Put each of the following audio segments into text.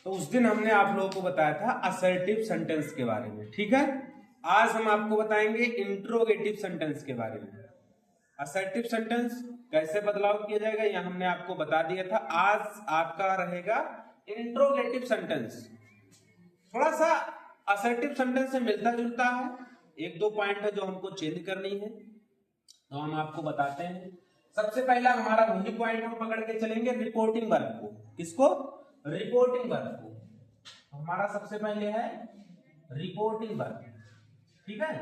तो उस दिन हमने आप लोगों को बताया था असर्टिव सेंटेंस के बारे में, ठीक है। आज हम आपको बताएंगे इंट्रोगेटिव सेंटेंस के बारे में। असर्टिव सेंटेंस कैसे बदलाव किया जाएगा यह हमने आपको बता दिया था। आज आपका रहेगा इंट्रोगेटिव सेंटेंस। थोड़ा सा असर्टिव सेंटेंस से मिलता जुलता है, एक दो पॉइंट है जो हमको चेंज करनी है, तो हम आपको बताते हैं। सबसे पहला हमारा वही पॉइंट हम पकड़ के चलेंगे, रिपोर्टिंग वर्ब को। किसको? रिपोर्टिंग वर्ब को। हमारा सबसे पहले है रिपोर्टिंग वर्ब, ठीक है।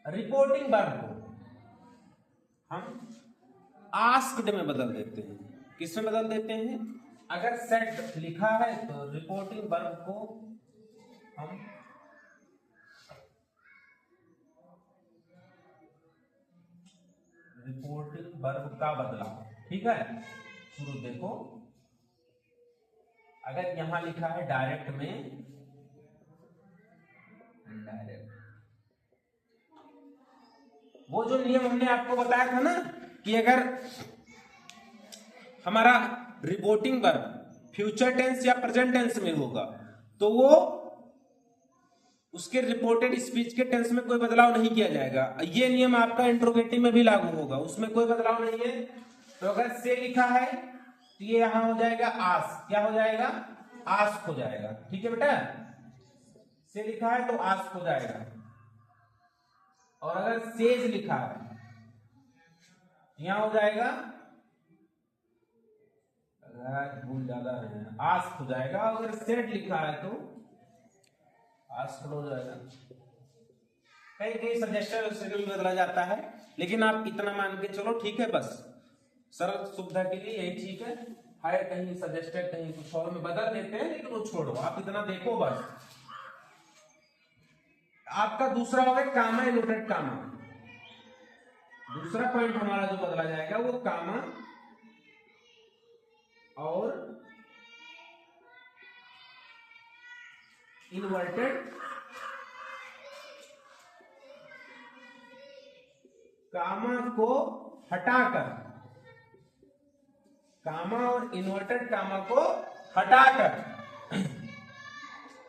रिपोर्टिंग वर्ब को हम आस्क्ड में बदल देते हैं। किस में बदल देते हैं? अगर सेट लिखा है तो रिपोर्टिंग वर्ब को हम रिपोर्टिंग वर्ब का बदलाव, ठीक है। शुरू देखो, अगर यहां लिखा है डायरेक्ट में इनडायरेक्ट, वो जो नियम हमने आपको बताया था ना कि अगर हमारा रिपोर्टिंग वर्ब फ्यूचर टेंस या प्रेजेंट टेंस में होगा तो वो उसके रिपोर्टेड स्पीच के टेंस में कोई बदलाव नहीं किया जाएगा। ये नियम आपका इंट्रोगेटिव में भी लागू होगा, उसमें कोई बदलाव नहीं है। तो अगर से लिखा है तो ये यहां हो जाएगा आस्क। क्या हो जाएगा? आस्क हो जाएगा, ठीक है बेटा। से लिखा है तो आस्क हो जाएगा। और अगर सेज लिखा है यहां हो जाएगा, अगर भूल ज्यादा है आस्क हो जाएगा। अगर सेट लिखा है तो आस्क हो जाएगा। कहीं कहीं सजेस्टर से भी बदला जाता है, लेकिन आप इतना मान के चलो, ठीक है। बस सरल सुविधा के लिए यही ठीक है। कहीं सजेस्टेड कहीं कुछ और में बदल देते हैं, लेकिन वो छोड़ो, आप इतना देखो बस। आपका दूसरा होगा कामा इनवर्टेड कामा। दूसरा पॉइंट हमारा जो बदला जाएगा वो कामा और इन्वर्टेड कामा को हटाकर, कामा और इन्वर्टेड कामा को हटाकर,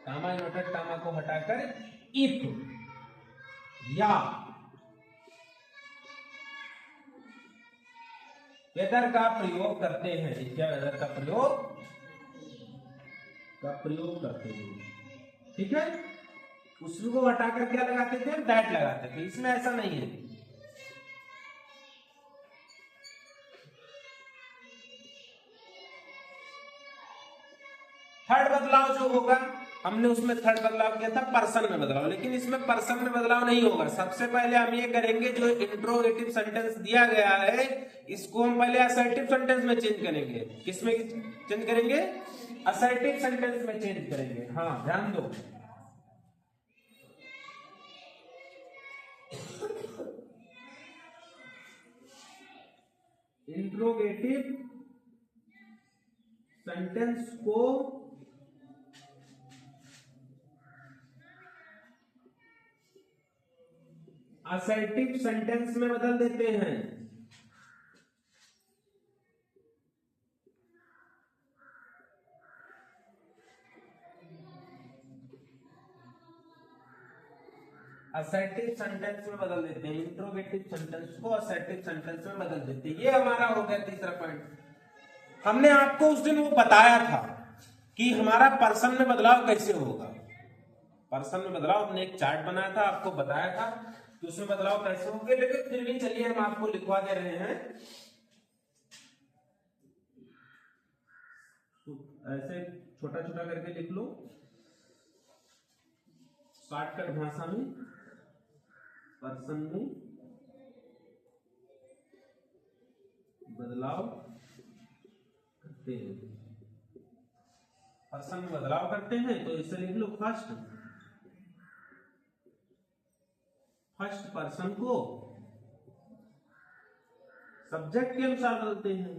कामा इन्वर्टेड कामा को हटाकर इफ या वेदर का प्रयोग करते हैं। क्या वेदर का प्रयोग करते हैं, ठीक है। उसको हटाकर क्या लगाते थे? दैट लगाते थे। इसमें ऐसा नहीं है। थर्ड बदलाव जो होगा, हमने उसमें थर्ड बदलाव किया था पर्सन में बदलाव, लेकिन इसमें पर्सन में बदलाव नहीं होगा। सबसे पहले हम ये करेंगे, जो इंट्रोगेटिव सेंटेंस दिया गया है इसको हम पहले असर्टिव सेंटेंस में चेंज करेंगे। किसमें चेंज करेंगे? असर्टिव सेंटेंस में चेंज करेंगे। हाँ, ध्यान दो। इंट्रोगेटिव सेंटेंस को असर्टिव सेंटेंस में बदल देते हैं। असर्टिव सेंटेंस में बदल देते हैं। इंट्रोगेटिव सेंटेंस को असर्टिव सेंटेंस में बदल देते हैं। ये हमारा हो गया तीसरा पॉइंट। हमने आपको उस दिन वो बताया था कि हमारा पर्सन में बदलाव कैसे होगा। पर्सन में बदलाव हमने एक चार्ट बनाया था, आपको बताया था कि उसमें बदलाव कैसे होंगे, लेकिन फिर भी चलिए हम आपको लिखवा दे रहे हैं। तो ऐसे छोटा छोटा करके लिख लो, शॉर्टकट भाषा में। पर्सन में बदलाव करते हैं, पर्सन में बदलाव करते हैं तो इसे लिख लो फर्स्ट पर्सन को सब्जेक्ट के अनुसार बदलते हैं।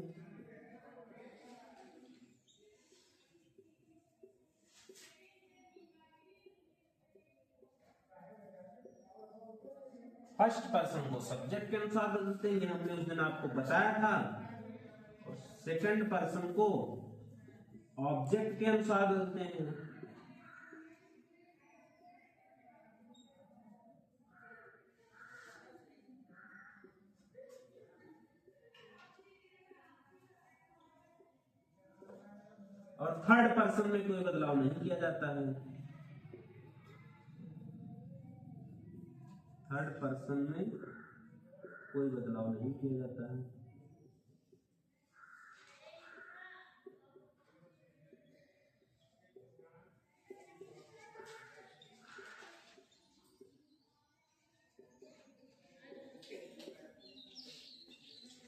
फर्स्ट पर्सन को सब्जेक्ट के अनुसार बदलते हैं, हमने उस दिन आपको बताया था, और सेकंड पर्सन को ऑब्जेक्ट के अनुसार बदलते हैं। और थर्ड पर्सन में कोई बदलाव नहीं किया जाता है। थर्ड पर्सन में कोई बदलाव नहीं किया जाता है।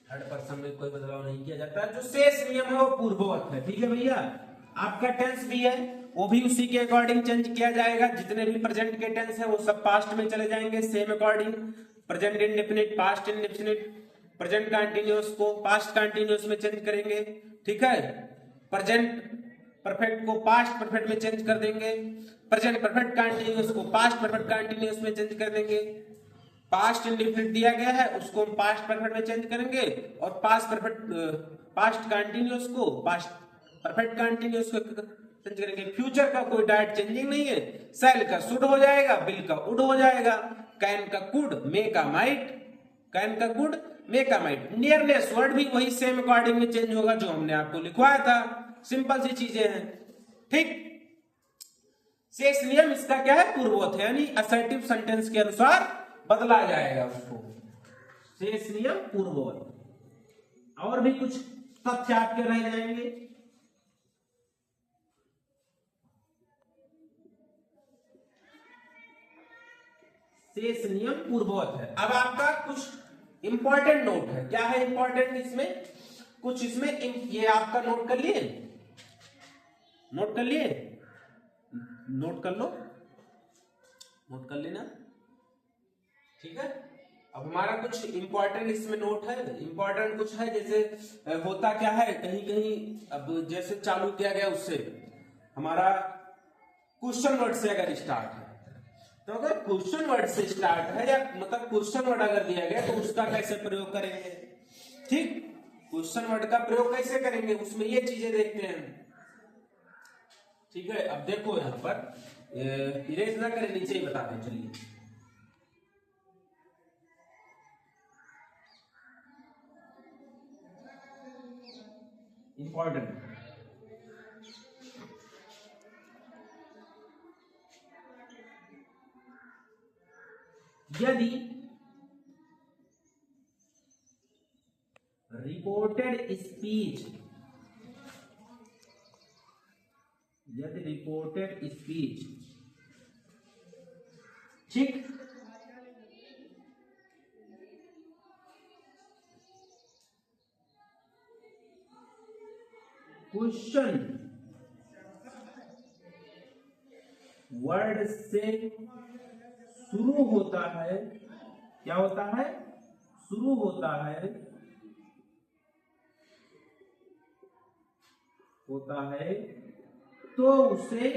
थर्ड पर्सन में कोई बदलाव नहीं किया जाता। जो शेष नियम है वो पूर्ववत है। ठीक है भैया, आपका टेंस भी है वो भी उसी के अकॉर्डिंग चेंज किया जाएगा। जितने भी प्रेजेंट के टेंस है वो सब पास्ट में चले जाएंगे same according. Present indefinite, past indefinite, present continuous को पास्ट कंटीन्यूअस में चेंज करेंगे। ठीक है, प्रेजेंट परफेक्ट को पास्ट परफेक्ट में चेंज कर देंगे। प्रेजेंट परफेक्ट कंटीन्यूअस को पास्ट परफेक्ट कंटीन्यूअस में चेंज कर देंगे। पास्ट इंडेफिनिट दिया गया है उसको हम पास्ट परफेक्ट में चेंज करेंगे, और पास्ट कंटीन्यूअस को पास्ट परफेक्ट कंटीन्यूअस को चेंज करेंगे। फ्यूचर का कोई डायरेक्ट चेंजिंग नहीं है। सेल का शुड हो जाएगा, बिल का उड हो जाएगा, कैन का कुड, मे का माइट, कैन का कुड, मे का माइट। नियरनेस वर्ड भी वही सेम अकॉर्डिंग में चेंज होगा जो हमने आपको लिखवाया था। सिंपल सी चीजें हैं। ठीक, शेष नियम इसका क्या है, पूर्ववत है, यानी असर्टिव सेंटेंस के अनुसार बदला जाएगा उसको। शेष नियम पूर्ववत। और भी कुछ तथ्य आपके रह जाएंगे। शेष नियम पूर्ववत है। अब आपका कुछ इंपॉर्टेंट नोट है। क्या है इंपॉर्टेंट इसमें, कुछ इसमें ये आपका नोट कर लिए, नोट कर लिए, नोट कर लो, नोट कर लेना। ठीक है, अब हमारा कुछ इंपॉर्टेंट इसमें नोट है। इंपॉर्टेंट कुछ है, जैसे होता क्या है कहीं कहीं, अब जैसे चालू किया गया उससे हमारा क्वेश्चन वर्ड से अगर स्टार्ट है, तो अगर क्वेश्चन वर्ड से स्टार्ट है या मतलब क्वेश्चन वर्ड अगर दिया गया तो उसका कैसे प्रयोग करेंगे। ठीक, क्वेश्चन वर्ड का प्रयोग कैसे करेंगे उसमें ये चीजें देखते हैं। ठीक है, अब देखो यहां पर इरेज ना करें, नीचे ही बता दें। चलिए, इंपॉर्टेंट, यदि रिपोर्टेड स्पीच, यदि रिपोर्टेड स्पीच, ठीक, क्वेश्चन वर्ड से शुरू होता है, क्या होता है, शुरू होता है, होता है, तो उसे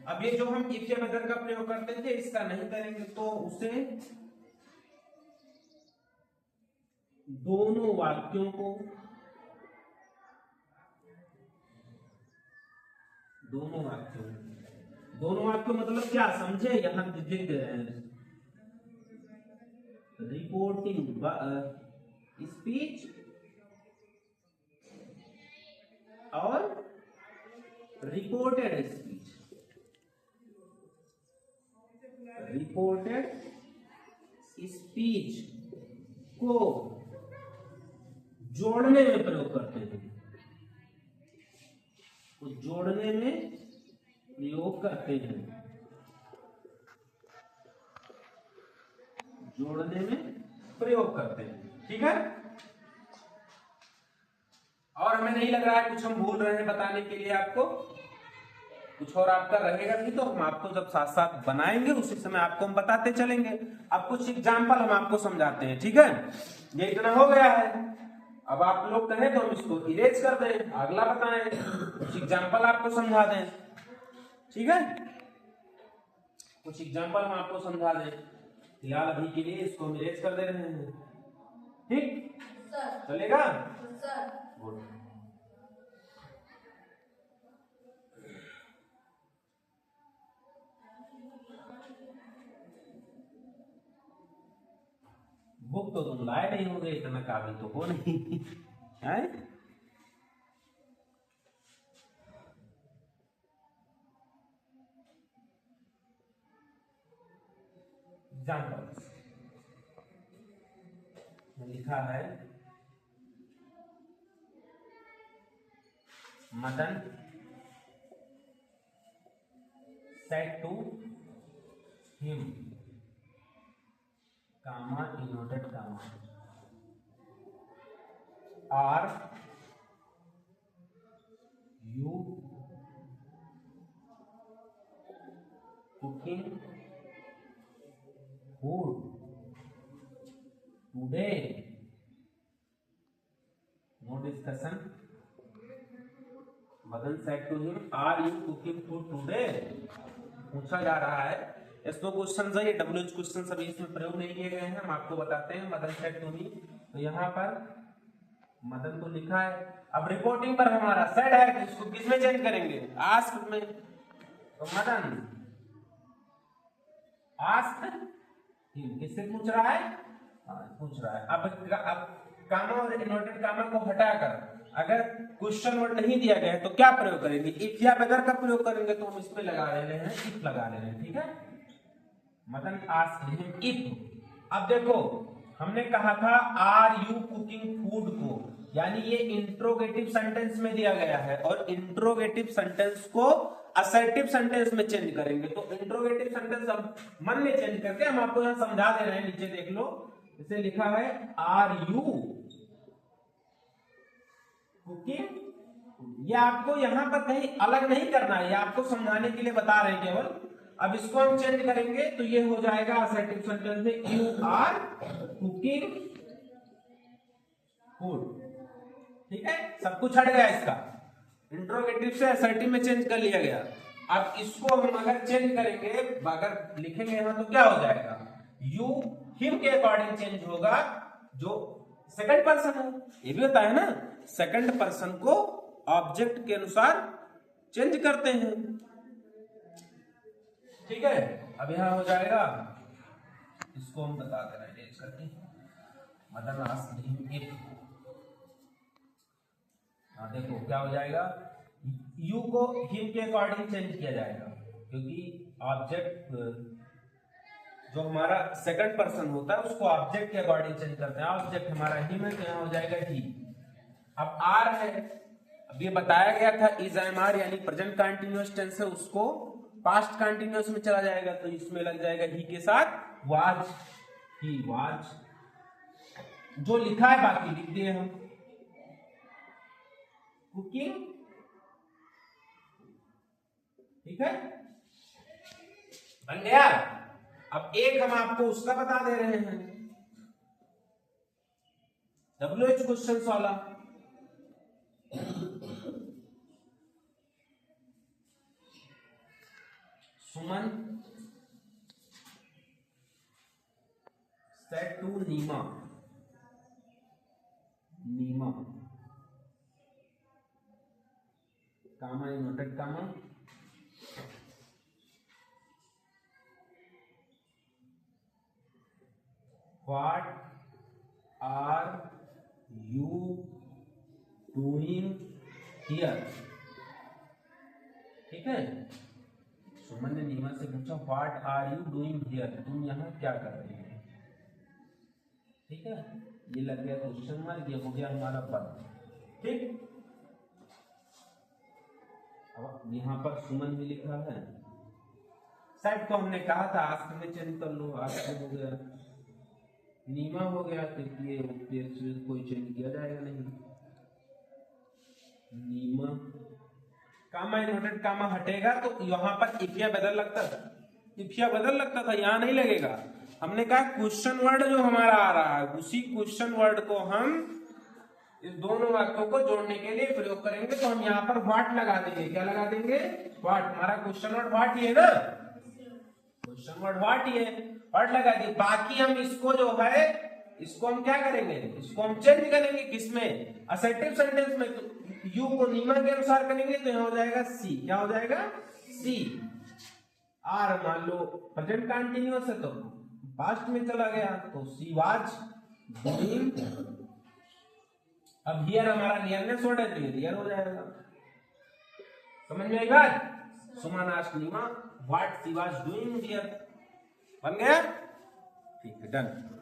अब ये जो हम इफ या वेदर का प्रयोग करते थे इसका नहीं करेंगे, तो उसे दोनों वाक्यों को, दोनों वाक्यों मतलब क्या समझे, यहां लिख रहे हैं रिपोर्टिंग स्पीच और रिपोर्टेड स्पीच, रिपोर्टेड स्पीच को जोड़ने में प्रयोग करते हैं, को जोड़ने में प्रयोग करते हैं, जोड़ने में प्रयोग करते हैं। ठीक है, और हमें नहीं लग रहा है कुछ हम भूल रहे हैं बताने के लिए आपको, कुछ और आपका रहेगा नहीं तो हम आपको जब साथ साथ बनाएंगे उसी समय आपको हम बताते चलेंगे। अब कुछ एग्जाम्पल हम आपको समझाते हैं। ठीक है, ये इतना हो गया है। अब आप लोग कहें तो हम इसको इरेज कर दें, अगला बताएं, कुछ एग्जाम्पल आपको समझा दें। ठीक है, कुछ एग्जांपल हम आपको समझा दें, फिलहाल अभी के लिए इसको हम इरेज कर दे रहे हैं। ठीक सर। चलेगा सर। गुड। बुक तो तुम लाए नहीं होंगे, इतना काबिल तो हो नहीं है। एग्जाम्पल लिखा है Madan said to him, comma inverted comma, are you cooking food today? No discussion. Madan said to him, are you cooking food today? पूछा जा रहा है। इसमें क्वेश्चन है, ये WH क्वेश्चन सभी इसमें प्रयोग नहीं किए गए हैं, हम आपको बताते हैं। मदन said to me, तो यहाँ पर मदन को लिखा है। अब रिपोर्टिंग पर हमारा said है, तो इसको किस में चेंज करेंगे? ask में। तो मदन ask him, किससे पूछ रहा है? पूछ रहा है। अब कामा और इन्वर्टेड कामा को हटाकर अगर क्वेश्चन वर्ड नहीं दिया गया है तो क्या प्रयोग करेंगे? इफ या वेदर का प्रयोग करेंगे, तो हम इसमें लगा ले रहे हैं, इफ लगा ले रहे हैं। ठीक है, मदन आस्क्ड हिम इफ। अब देखो हमने कहा था आर यू कुकिंग फूड को, यानी ये इंट्रोगेटिव सेंटेंस में दिया गया है और इंट्रोगेटिव सेंटेंस को असर्टिव सेंटेंस में चेंज करेंगे। तो इंट्रोगेटिव सेंटेंस हम मन में चेंज करके हम आपको यहां समझा दे रहे हैं। नीचे देख लो, इसे लिखा है आर यू कुकिंग। ये आपको यहां पर कहीं अलग नहीं करना है, ये आपको समझाने के लिए बता रहे हैं केवल। अब इसको हम चेंज करेंगे तो ये हो जाएगा असर्टिव सेंटेंस में यू आर कुकिंग फूड। ठीक है, सब कुछ हट गया, इसका इंट्रोगेटिव से असर्टिव में चेंज कर लिया गया। अब इसको हम अगर चेंज करेंगे, अगर लिखेंगे यहां तो क्या हो जाएगा? यू हिम के अकॉर्डिंग चेंज होगा, जो सेकंड पर्सन है। ये भी होता है ना, सेकंड पर्सन को ऑब्जेक्ट के अनुसार चेंज करते हैं। ठीक है, अब यहां हो जाएगा, इसको हम बता दे रहे हैं करके, मदन आस्क्ड हिम इफ। देखो क्या हो जाएगा, यू को हिम के अकॉर्डिंग चेंज किया जाएगा, क्योंकि ऑब्जेक्ट जो हमारा सेकंड पर्सन होता है उसको ऑब्जेक्ट के अकॉर्डिंग चेंज करते हैं। ऑब्जेक्ट हमारा हिम है, तो यहां हो जाएगा ही। अब आर है, अब ये बताया गया था इज एम आर यानी प्रेजेंट कंटीन्यूअस टेंस है, उसको पास्ट कंटीन्यूअस में चला जाएगा, तो इसमें लग जाएगा ही के साथ वाज, ही वाज। जो लिखा है बाकी लिख दिए हम, कुकिंग। ठीक है, बन गया। अब एक हम आपको उसका बता दे रहे हैं, WH क्वेश्चन वाला। Suman said to Nima, Nima comma inverted comma, What are you doing here? ठीक है, सुमन ने नीमा से पूछा what are you doing here, तुम यहाँ क्या कर रहे हो? ठीक है, ये लग गया क्वेश्चन मार्क, ये हो गया हमारा पद। ठीक, अब यहाँ पर सुमन भी लिखा है, शायद तो हमने कहा था आस्क में चेंज कर लो, आस्क हो गया, नीमा हो गया, क्योंकि ये कोई चेंज किया जाएगा नहीं। नीमा कामा इन्वर्टेड कामा हटेगा, तो यहाँ पर इफिया बदल लगता था, इफिया बदल लगता था, यहाँ नहीं लगेगा। हमने कहा क्वेश्चन वर्ड जो हमारा आ रहा है, उसी क्वेश्चन वर्ड को हम इस दोनों वाक्यों को जोड़ने के लिए प्रयोग करेंगे। तो हम यहाँ पर व्हाट लगा देंगे, क्या लगा देंगे? व्हाट। हमारा क्वेश्चन वर्ड व्हाट ही है ना, क्वेश्चन वर्ड व्हाट ही है, व्हाट लगा दी। बाकी हम इसको जो है इसको हम क्या करेंगे, इसको हम चेंज करेंगे किसमें, असर्टिव सेंटेंस में। तो यू को नीमा के अनुसार करेंगे तो यहाँ हो जाएगा सी, क्या हो जाएगा सी। आर मान लो प्रेजेंट कंटिन्यूअस है तो पास्ट में चला गया तो सी वाज डूइंग। अब हियर हमारा नियरनेस वर्ड है तो ये हियर हो जाएगा। समझ में आई बात। Suman asked Neema what she was doing here. बन गया, ठीक है, डन।